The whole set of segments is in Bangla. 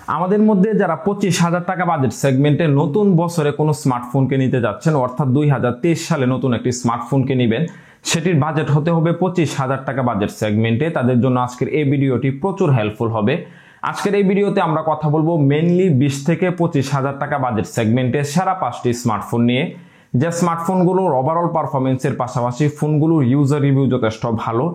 আমাদের মধ্যে যারা 25,000 টাকা বাজেট সেগমেন্টে নতুন বছরে কোনো স্মার্টফোনকে নিতে যাচ্ছেন, অর্থাৎ 2023 সালে নতুন একটি স্মার্টফোনকে নেবেন, সেটির বাজেট হতে হবে 25,000 টাকা বাজেট সেগমেন্টে। তাদের জন্য আজকের এই ভিডিওটি প্রচুর হেল্পফুল হবে। আজকের এই ভিডিওতে আমরা কথা বলবো মেইনলি 20 থেকে 25,000 টাকা বাজেট সেগমেন্টে সেরা 5টি স্মার্টফোন নিয়ে, যে স্মার্টফোনগুলোর ওভারঅল পারফরমেন্সের পাশাপাশি ফোনগুলোর ইউজার রিভিউ যথেষ্ট ভালো,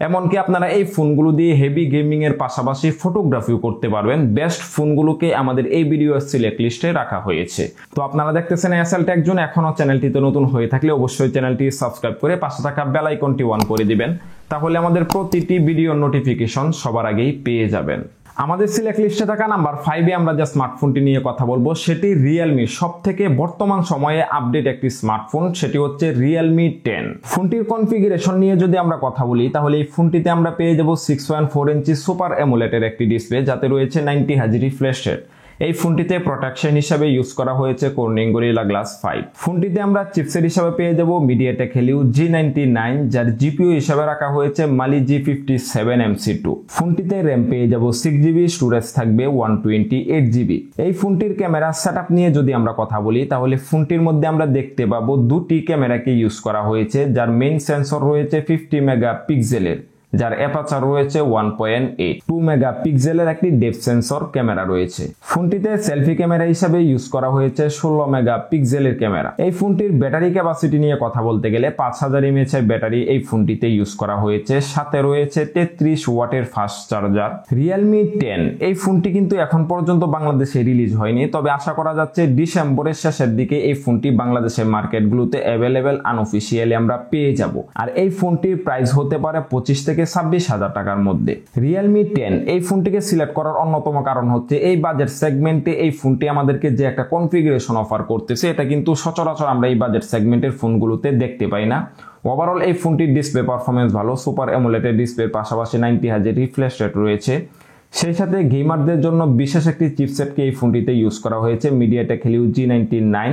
এমনকি আপনারা এই ফোনগুলো দিয়ে হেভি গেমিং এর পাশাপাশি ফটোগ্রাফিও করতে পারবেন। বেস্ট ফোনগুলোকে আমাদের এই ভিডিওর সিলেক্ট লিস্টে রাখা হয়েছে। তো আপনারা দেখতেছেন এসএল টেক জোন। এখনো চ্যানেলটিতে নতুন হয়ে থাকলে অবশ্যই চ্যানেলটি সাবস্ক্রাইব করে পাশে থাকা বেল আইকনটি অন করে দিবেন, তাহলে আমাদের প্রতিটি ভিডিওর নোটিফিকেশন সবার আগেই পেয়ে যাবেন। আমাদের সিলেক্ট লিস্টে থাকা নাম্বার 5-এ আমরা যে স্মার্টফোনটি নিয়ে কথা বলবো সেটি রিয়েলমি সবথেকে বর্তমান সময়ে আপডেট একটি স্মার্টফোন, সেটি হচ্ছে রিয়েলমি 10। ফোনটির কনফিগারেশন নিয়ে যদি আমরা কথা বলি তাহলে এই ফোনটিতে আমরা পেয়ে যাব 6.4 ইঞ্চি সুপার অ্যামোলেডের একটি ডিসপ্লে, যাতে রয়েছে 90 হার্জ রিফ্রেশ রেট। এই ফোনটিতে প্রোটেকশন হিসাবে ইউজ করা হয়েছে কর্নিং গরিলা গ্লাস 5। ফোনটিতে আমরা চিপসেট হিসাবে পেয়ে যাব মিডিয়াটেক হেলিও G99, যার জিপিইউ হিসাবে রাখা হয়েছে Mali G57 MC2। ফোনটিতে র্যাম পেয়ে যাব 6GB, স্টোরেজ থাকবে 128GB। এই ফোনটির ক্যামেরা সেটআপ নিয়ে যদি আমরা কথা বলি তাহলে ফোনটির মধ্যে আমরা দেখতে পাবো দুটি ক্যামেরাকে ইউজ করা হয়েছে, যার মেইন সেন্সর রয়েছে 50 মেগাপিক্সেলের, যার অ্যাপারচার রয়েছে 1.8। 2 মেগাপিক্সেলের একটি ডেপথ সেন্সর ক্যামেরা রয়েছে। ফোনটিতে সেলফি ক্যামেরা হিসাবে ইউজ করা হয়েছে 16 মেগাপিক্সেলের ক্যামেরা। এই ফোনটির ব্যাটারি ক্যাপাসিটি নিয়ে কথা বলতে গেলে 5000 mAh এর ব্যাটারি এই ফোনটিতে ইউজ করা হয়েছে, সাথে রয়েছে 33 ওয়াটের ফাস্ট চার্জার। রিয়েলমি 10 এই ফোনটি কিন্তু এখন পর্যন্ত বাংলাদেশে রিলিজ হয়নি, তবে আশা করা যাচ্ছে ডিসেম্বরের শেষের দিকে এই ফোনটি বাংলাদেশের মার্কেটগুলোতে অ্যাভেলেবেল আনঅফিশিয়ালি আমরা পেয়ে যাব। আর এই ফোনটির প্রাইস হতে পারে 25 থেকে 26,000 টাকার মধ্যে। রিয়েলমি 10 এই ফোনটিকে সিলেক্ট করার অন্যতম কারণ হচ্ছে এই বাজেট সেগমেন্টে এই ফোনটি আমাদেরকে যে একটা কনফিগারেশন অফার করতেছে, এটা কিন্তু সচরাচর আমরা এই বাজেট সেগমেন্টের ফোনগুলোতে দেখতে পাই না। ওভারঅল এই ফোনটির ডিসপ্লে পারফরমেন্স ভালো, সুপার অ্যামোলেড ডিসপ্লের পাশাপাশি 90 হার্জ রিফ্রেশ রেট রয়েছে। সেই সাথে গেমারদের জন্য বিশেষ একটি চিপসেটকে এই ফোনটিতে ইউজ করা হয়েছে মিডিয়াটেক হেলিও G99,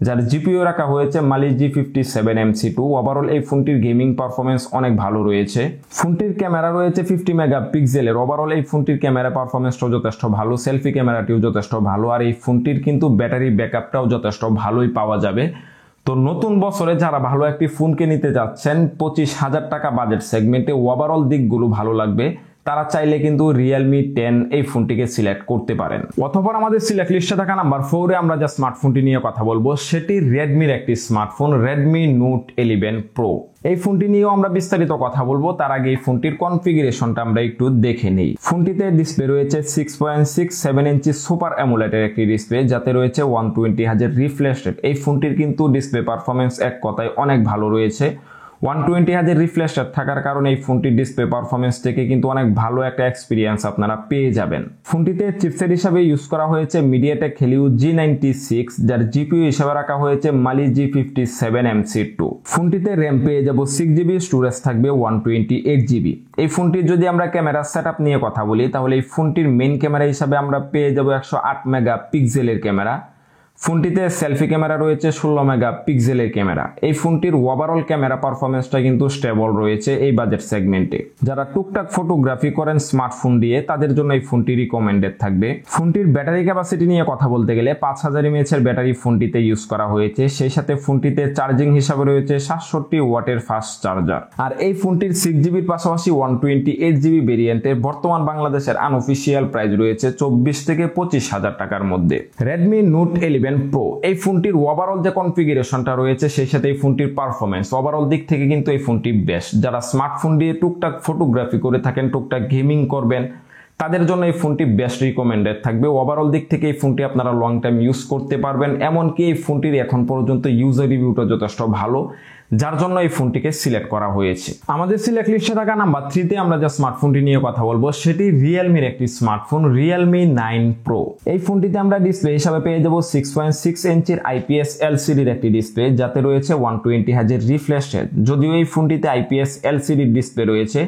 যার জিপিইউ রাখা হয়েছে Mali G57 MC2। ওভারঅল এই ফোনটির গেমিং পারফরমেন্স অনেক ভালো রয়েছে। ফোনটির ক্যামেরা রয়েছে 50 মেগাপিক্সেলের। ওভারঅল এই ফোনটির ক্যামেরা পারফরমেন্সটাও যথেষ্ট ভালো, সেলফি ক্যামেরাটিও যথেষ্ট ভালো, আর এই ফোনটির কিন্তু ব্যাটারি ব্যাকআপটাও যথেষ্ট ভালোই পাওয়া যাবে। তো নতুন বছরে যারা ভালো একটি ফোনকে নিতে যাচ্ছেন 25,000 টাকা বাজেট সেগমেন্টে, ওভারঅল দিকগুলো ভালো লাগবে, তারা চাইলে কিন্তু রিয়েলমি 10 এই ফোনটিকে সিলেক্ট করতে পারেন। অথবা আমাদের সিলেক্ট লিস্টে থাকা নাম্বার 4-এ আমরা যে স্মার্টফোনটি নিয়ে কথা বলবো সেটি রেডমির একটি স্মার্টফোন, Redmi Note 11 Pro। এই ফোনটি নিয়েও আমরা বিস্তারিত কথা বলবো, তার আগে এই ফোনটির কনফিগারেশনটা আমরা একটু দেখে নিই। ফোনটিতে ডিসপ্লে রয়েছে 6.67 ইঞ্চি সুপার অ্যামোলেডের একটি ডিসপ্লে, যাতে রয়েছে 120 হার্জ রিফ্রেশ রেট। এই ফোনটির কিন্তু ডিসপ্লে পারফরমেন্স এক কথায় অনেক ভালো রয়েছে। 120 হার্জ রিফ্রেশ রেট থাকার কারণে এই ফোনটির ডিসপ্লে পারফরমেন্স থেকে কিন্তু অনেক ভালো একটা এক্সপিরিয়েন্স আপনারা পেয়ে যাবেন। ফোনটিতে চিপসেট হিসাবে ইউজ করা হয়েছে মিডিয়াটেক হেলিও G96, যার জিপিইউ হিসাবে রাখা হয়েছে Mali G57 MC2। ফোনটিতে র্যাম পেয়ে যাব 6GB, স্টোরেজ থাকবে 128GB। এই ফোনটির যদি আমরা ক্যামেরা সেটআপ নিয়ে কথা বলি তাহলে এই ফোনটির মেইন ক্যামেরা হিসাবে আমরা পেয়ে যাব 108 মেগাপিক্সেলের ক্যামেরা। ফোনটিতে সেলফি ক্যামেরা রয়েছে 16 মেগাপিক্সেলের ক্যামেরা। এই ফোনটির ওভারঅল ক্যামেরা পারফরমেন্সটা কিন্তু স্টেবল রয়েছে এই বাজেট সেগমেন্টে। যারা টুকটাক ফটোগ্রাফি করেন স্মার্টফোন দিয়ে তাদের জন্য এই ফোনটি রিকমেন্ডেড থাকবে। ফোনটির ব্যাটারি ক্যাপাসিটি নিয়ে কথা বলতে গেলে 5000 mAh এর ব্যাটারি ফোনটিতে ইউজ করা হয়েছে, সেই সাথে ফোনটিতে চার্জিং হিসাবে রয়েছে 67 ওয়াটের ফাস্ট চার্জার। আর এই ফোনটির 6GBর পাশাপাশি 128GB ভেরিয়েন্টের বর্তমান বাংলাদেশের আনঅফিশিয়াল প্রাইস রয়েছে 24 থেকে 25,000 টাকার মধ্যে। Redmi Note 11 Pro এই ফোনটির ওভারঅল যে কনফিগারেশনটা রয়েছে সেই সাথে এই ফোনটির পারফরমেন্স ওভারঅল দিক থেকে কিন্তু এই ফোনটি বেস্ট। যারা স্মার্টফোন দিয়ে টুকটাক ফটোগ্রাফি করে থাকেন, টুকটাক গেমিং করবেন, তাদের জন্য এই ফোনটি বেস্ট রিকমেন্ডেড থাকবে। ওভারঅল দিক থেকে এই ফোনটি আপনারা লং টাইম ইউজ করতে পারবেন, এমনকি এই ফোনটির এখন পর্যন্ত ইউজার রিভিউটা যথেষ্ট ভালো, যার জন্য এই ফোনটিকে সিলেক্ট করা হয়েছে। আমাদের সিলেক্ট লিস্টে থাকা নাম্বার 3-তে আমরা যে স্মার্টফোনটি নিয়ে কথা বলবো সেটি রিয়েলমির একটি স্মার্টফোন, Realme 9 Pro। এই ফোনটিতে আমরা ডিসপ্লে হিসাবে পেয়ে যাব 6.6 ইঞ্চির IPS LCD একটি ডিসপ্লে, যাতে রয়েছে 120 হার্জ রিফ্রেশ রেট। যদিও এই ফোনটিতে IPS LCD ডিসপ্লে রয়েছে,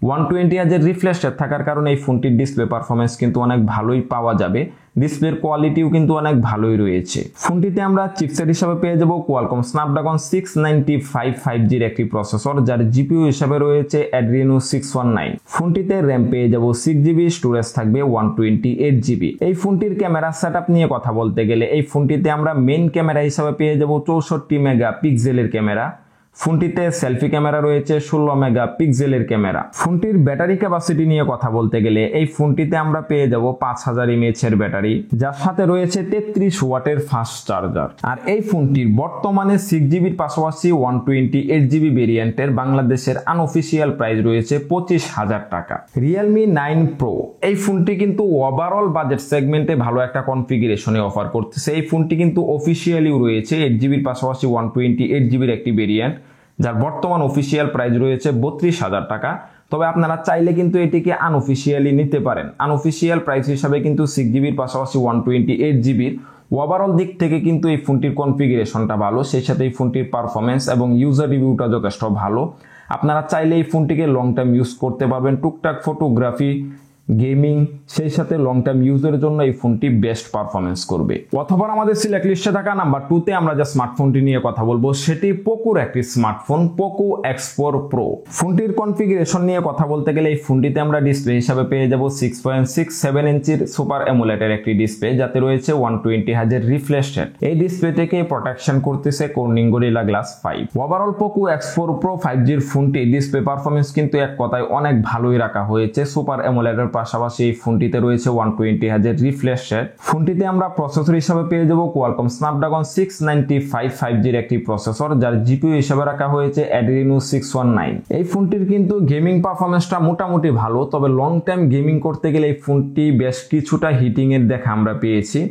120 হার্জের রিফ্রেশ রেট থাকার কারণে এই ফোনটির ডিসপ্লে পারফরমেন্স কিন্তু অনেক ভালোই পাওয়া যাবে। ডিসপ্লের কোয়ালিটিও কিন্তু অনেক ভালোই রয়েছে। ফোনটিতে আমরা চিপসেট হিসাবে পেয়ে যাব কোয়ালকম স্ন্যাপড্রাগন 695 5G এর একটি প্রসেসর, যার জিপিইউ হিসাবে রয়েছে Adreno 619। ফোনটিতে র্যাম পেয়ে যাব 6GB, স্টোরেজ থাকবে 128GB। এই ফোনটির ক্যামেরা সেটআপ নিয়ে কথা বলতে গেলে এই ফোনটিতে আমরা মেইন ক্যামেরা হিসাবে পেয়ে যাব 64 মেগাপিক্সেলের ক্যামেরা। ফোনটিতে সেলফি ক্যামেরা রয়েছে 16 মেগাপিক্সেলের ক্যামেরা। ফোনটির ব্যাটারি ক্যাপাসিটি নিয়ে কথা বলতে গেলে এই ফোনটিতে আমরা পেয়ে যাব 5000 mAh এর ব্যাটারি, যার সাথে রয়েছে 33 ওয়াটের ফাস্ট চার্জার। আর এই ফোনটির বর্তমানে 6GB এর পাশাপাশি 128GB ভেরিয়েন্টের বাংলাদেশের আনঅফিশিয়াল প্রাইস রয়েছে 25,000 টাকা। Realme 9 Pro এই ফোনটি কিন্তু ওভারঅল বাজেট সেগমেন্টে ভালো একটা কনফিগারেশনে অফার করতেছে। এই ফোনটি কিন্তু অফিশিয়ালিও রয়েছে 8GB এর পাশাপাশি 128GB এর একটি ভেরিয়েন্ট, যার বর্তমান অফিশিয়াল প্রাইস রয়েছে 32,000 টাকা। তবে আপনারা চাইলে কিন্তু এটিকে আনঅফিশিয়ালি নিতে পারেন। আনঅফিশিয়াল প্রাইস হিসাবে কিন্তু 6GB এর পাশাপাশি 128GB ওভারঅল দিক থেকে কিন্তু এই ফোনটির কনফিগারেশনটা ভালো, সেই সাথে এই ফোনটির পারফরমেন্স এবং ইউজার রিভিউটা যথেষ্ট ভালো। আপনারা চাইলে এই ফোনটিকে লং টাইম ইউজ করতে পারবেন, টুকটাক ফটোগ্রাফি, গেমিং, সেই সাথে লং টাইম ইউজের জন্য এই ফোনটি বেস্ট পারফরমেন্স করবে। অথবা আমাদের সিলেক্ট লিস্টে থাকা নাম্বার 2তে আমরা যে স্মার্টফোনটি নিয়ে কথা বলবো সেটি পোকোর একটি স্মার্টফোন, পোকো X4 Pro। ফোনটির কনফিগারেশন নিয়ে কথা বলতে গেলে এই ফোনটিতে আমরা ডিসপ্লে হিসাবে পেয়ে যাব 6.67 ইঞ্চির সুপার অ্যামোলেডের একটি ডিসপ্লে, যাতে রয়েছে 120 হার্জের রিফ্রেশ রেট। এই ডিসপ্লে থেকে প্রোটেকশন করতেছে Corning gorilla glass 5। Overall Poco X4 Pro 5G এর ফোনটি ডিসপ্লে পারফরমেন্স কিন্তু এক কথায় অনেক ভালোই রাখা হয়েছে। সুপার অ্যামোলেডের পাশাপাশি এই ফোনটিতে রয়েছে 120 হার্জের রিফ্রেশ রেট। ফোনটিতে আমরা প্রসেসর হিসেবে পেয়ে যাব কোয়ালকম স্ন্যাপড্রাগন 695 5G এর একটি প্রসেসর, যার জিপিইউ হিসেবে রাখা হয়েছে Adreno 619। এই ফোনটির কিন্তু গেমিং পারফরমেন্সটা মোটামুটি ভালো, তবে লং টাইম গেমিং করতে গেলে এই ফোনটি বেশ কিছুটা হিটিং এর দেখা আমরা পেয়েছি।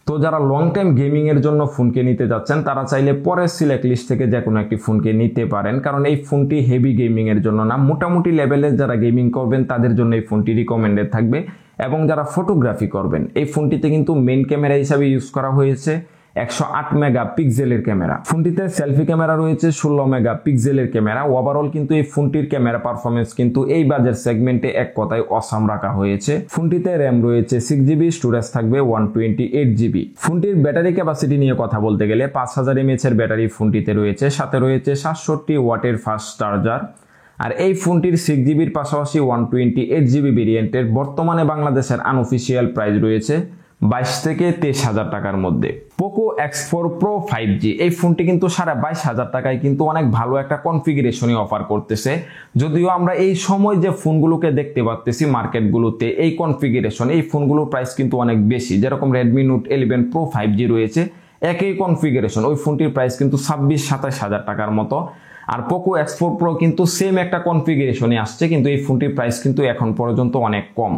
তো যারা লং টাইম গেমিং এর জন্য ফোনকে নিতে যাচ্ছেন তারা চাইলে পরের সিলেক্ট লিস্ট থেকে যে কোনো একটি ফোনকে নিতে পারেন, কারণ এই ফোনটি হেভি গেমিং এর জন্য না, মোটামুটি লেভেলের যারা গেমিং করবেন তাদের জন্য এই ফোনটি রিকমেন্ডেড থাকবে। এবং যারা ফটোগ্রাফি করবেন এই ফোনটিতে কিন্তু মেইন ক্যামেরা হিসাবে ইউজ করা হয়েছে 108 মেগাপিক্সেলের ক্যামেরা। ফোনটিতে সেলফি ক্যামেরা রয়েছে 16 মেগাপিক্সেলের ক্যামেরা। ওভারঅল কিন্তু এই ফোনটির ক্যামেরা পারফরমেন্স কিন্তু এই বাজেট সেগমেন্টে এক কথায় অসাম রাখা হয়েছে। ফোনটিতে র্যাম রয়েছে 6GB, স্টোরেজ থাকবে 128GB। ফোনটির ব্যাটারি ক্যাপাসিটি নিয়ে কথা বলতে গেলে 5000 mAh এর ব্যাটারি ফোনটিতে রয়েছে, সাথে রয়েছে 67 ওয়াটের ফাস্ট চার্জার। আর এই ফোনটির 6GB এর পাশাপাশি 128GB ভেরিয়েন্টের বর্তমানে বাংলাদেশের আনঅফিশিয়াল প্রাইস রয়েছে 22 থেকে 23,000 টাকার মধ্যে। পোকো X4 Pro 5G এই ফোনটি কিন্তু 22,500 টাকায় কিন্তু অনেক ভালো একটা কনফিগারেশনই অফার করতেছে। যদিও আমরা এই সময় যে ফোনগুলোকে দেখতে পাচ্ছি মার্কেটগুলোতে এই কনফিগারেশন, এই ফোনগুলোর প্রাইস কিন্তু অনেক বেশি। যেরকম Redmi Note 11 Pro 5G রয়েছে, একই কনফিগারেশন, ওই ফোনটির প্রাইস কিন্তু 26-27,000 টাকার মতো। আর পোকো X4 Pro কিন্তু সেম একটা কনফিগারেশনে আসছে, কিন্তু এই ফোনটির প্রাইস কিন্তু এখন পর্যন্ত অনেক কম।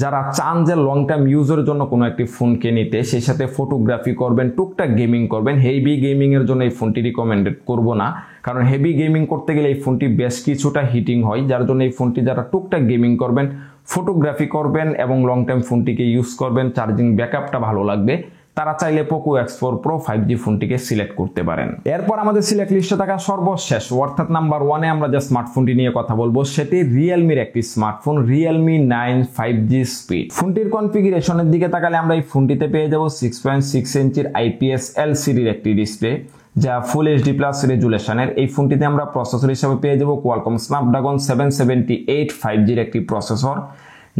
যারা চান যে লং টাইম ইউজের জন্য কোনো একটি ফোনকে নিতে, সেই সাথে ফটোগ্রাফি করবেন, টুকটাক গেমিং করবেন, হেভি গেমিং এর জন্য এই ফোনটি রিকমেন্ডেড করব না, কারণ হেভি গেমিং করতে গেলে এই ফোনটি বেশ কিছুটা হিটিং হয়। যার জন্য এই ফোনটি যারা টুকটাক গেমিং করবেন, ফটোগ্রাফি করবেন এবং লং টাইম ফোনটিকে ইউজ করবেন, চার্জিং ব্যাকআপটা ভালো লাগবে, তারা চাইলে Poco X4 Pro 5G ফোনটিকে select করতে পারেন। এরপর আমাদের সিলেক্ট লিস্টে থাকা সর্বশেষ অর্থাৎ নাম্বার 1-এ আমরা যে স্মার্টফোনটি নিয়ে কথা বলবো সেটি রিয়েলমির একটি স্মার্টফোন, Realme 9 5G Speed। ফোনটির কনফিগারেশনের দিকে তাকালে আমরা এই ফোনটিতে পেয়ে যাব 6.6 ইঞ্চির IPS LCDর একটি ডিসপ্লে, যা ফুল HD+ রেজুলেশনের। এই ফোনটিতে আমরা প্রসেসর হিসেবে পেয়ে যাব কোয়ালকম স্ন্যাপড্রাগন 778 5G এর একটি প্রসেসর,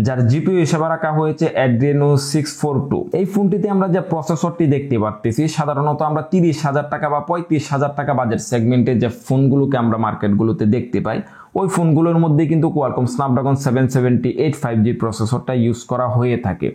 যার জিপিইউ হিসেবে রাখা হয়েছে Adreno 642। এই ফোনটিতে আমরা যে প্রসেসরটি দেখতে পাচ্ছি, সাধারণত আমরা 30,000 টাকা বা 35,000 টাকা বাজেট সেগমেন্টে যে ফোনগুলোকে আমরা মার্কেটগুলোতে দেখতে পাই, ওই ফোনগুলোর মধ্যে কিন্তু কোয়ালকম স্ন্যাপড্রাগন 778 5G প্রসেসরটা ইউজ করা হয়ে থাকে।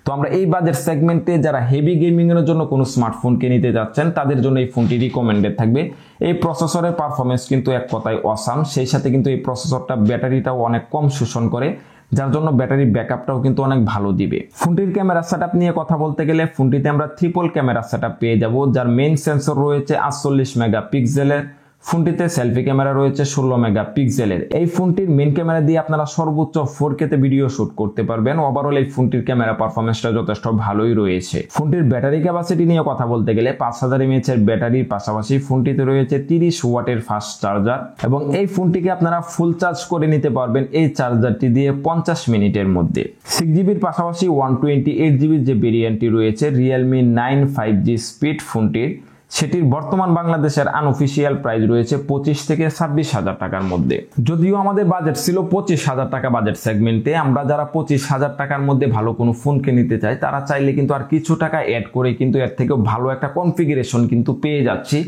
তো আমরা এই বাজেট সেগমেন্টে যারা হেভি গেমিং এর জন্য কোনো স্মার্টফোনকে নিতে যাচ্ছেন তাদের জন্য এই ফোনটি রিকমেন্ডেড থাকবে। এই প্রসেসরের পারফরমেন্স কিন্তু এক কথায় অসাম, সেই সাথে কিন্তু এই প্রসেসরটা ব্যাটারিটাও অনেক কম শোষণ করে, যার জন্য ব্যাটারি ব্যাকআপটাও কিন্তু অনেক ভালো দিবে। ফোনটির ক্যামেরা সেটআপ নিয়ে কথা বলতে গেলে ফোনটিতে আমরা ট্রিপল ক্যামেরা সেটআপ পেয়ে যাব, যার মেইন সেন্সর রয়েছে 48 মেগাপিক্সেলের, ফোনটিতে সেলফি ক্যামেরা রয়েছে 16 মেগাপিক্সেলের। এই ফোনটির মেইন ক্যামেরা দিয়ে আপনারা সর্বোচ্চ 4K তে ভিডিও শুট করতে পারবেন। ওভারঅল এই ফোনটির ক্যামেরা পারফরম্যান্সটা যথেষ্ট ভালোই রয়েছে। ফোনটির ব্যাটারি ক্যাপাসিটি নিয়ে কথা বলতে গেলে 5000 mAh এর ব্যাটারির পাশাপাশি ফোনটিতে রয়েছে 30 ওয়াটের ফাস্ট চার্জার এবং এই ফোনটিকে আপনারা ফুল চার্জ করে নিতে পারবেন এই চার্জারটি দিয়ে 50 মিনিটের মধ্যে। 6GB এর পাশাপাশি 128GB যে ভেরিয়েন্টটি রয়েছে Realme 9 5G স্পিড ফোনটির, সেটির বর্তমান বাংলাদেশের আনঅফিসিয়াল প্রাইস রয়েছে 25 থেকে 26,000 টাকার মধ্যে। যদিও আমাদের বাজেট ছিল 25,000 টাকা বাজেট সেগমেন্টে, আমরা যারা 25,000 টাকার মধ্যে ভালো কোনো ফোনকে নিতে চাই তারা চাইলে কিন্তু আর কিছু টাকা অ্যাড করে কিন্তু এর থেকেও ভালো একটা কনফিগারেশন কিন্তু পেয়ে যাচ্ছি।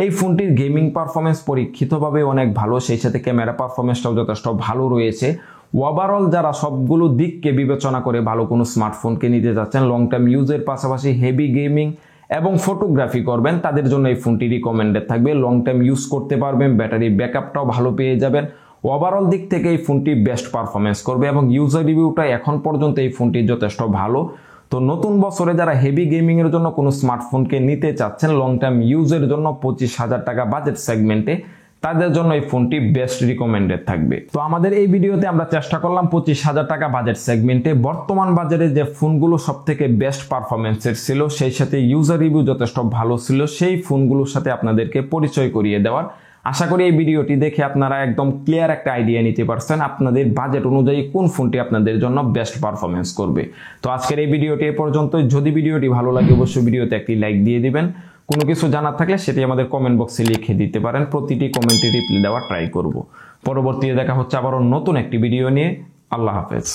এই ফোনটির গেমিং পারফরমেন্স পরীক্ষিতভাবে অনেক ভালো, সেই সাথে ক্যামেরা পারফরমেন্সটাও যথেষ্ট ভালো রয়েছে। ওভারঅল যারা সবগুলো দিককে বিবেচনা করে ভালো কোনো স্মার্টফোনকে নিতে যাচ্ছেন, লং টার্ম ইউজের পাশাপাশি হেভি গেমিং এবং ফটোগ্রাফি করবেন, তাদের জন্য এই ফোনটি রিকমেন্ডেড থাকবে। লং টাইম ইউজ করতে পারবেন, ব্যাটারি ব্যাকআপটাও ভালো পেয়ে যাবেন। ওভারঅল দিক থেকে এই ফোনটি বেস্ট পারফরমেন্স করবে এবং ইউজার রিভিউটা এখন পর্যন্ত এই ফোনটি যথেষ্ট ভালো। তো নতুন বছরে যারা হেভি গেমিং এর জন্য কোনো স্মার্টফোনকে নিতে চাচ্ছেন লং টাইম ইউজের জন্য 25,000 টাকা বাজেট সেগমেন্টে, তাদের জন্য এই ফোনটি বেস্ট রিকমেন্ডেড থাকবে। তো আমাদের এই ভিডিওতে আমরা চেষ্টা করলাম 25,000 টাকা বাজেট সেগমেন্টে বর্তমান বাজারে যে ফোনগুলো সব থেকে বেস্ট পারফরমেন্সের ছিল, সেই সাথে ইউজার রিভিউ যথেষ্ট ভালো ছিল, সেই ফোনগুলোর সাথে আপনাদেরকে পরিচয় করিয়ে দেওয়ার। আশা করি এই ভিডিওটি দেখে আপনারা একদম ক্লিয়ার একটা আইডিয়া নিতে পারছেন আপনাদের বাজেট অনুযায়ী কোন ফোনটি আপনাদের জন্য বেস্ট পারফরমেন্স করবে। তো আজকের এই ভিডিওটি এ পর্যন্তই। যদি ভিডিওটি ভালো লাগে অবশ্যই ভিডিওতে একটি লাইক দিয়ে দিবেন। কোনো কিছু জানার থাকলে সেটি আমাদের কমেন্ট বক্সে লিখে দিতে পারেন, প্রতিটি কমেন্টে রিপ্লাই দেওয়ার ট্রাই করব। পরবর্তীতে দেখা হচ্ছে আবারও নতুন একটি ভিডিও নিয়ে। আল্লাহ হাফেজ।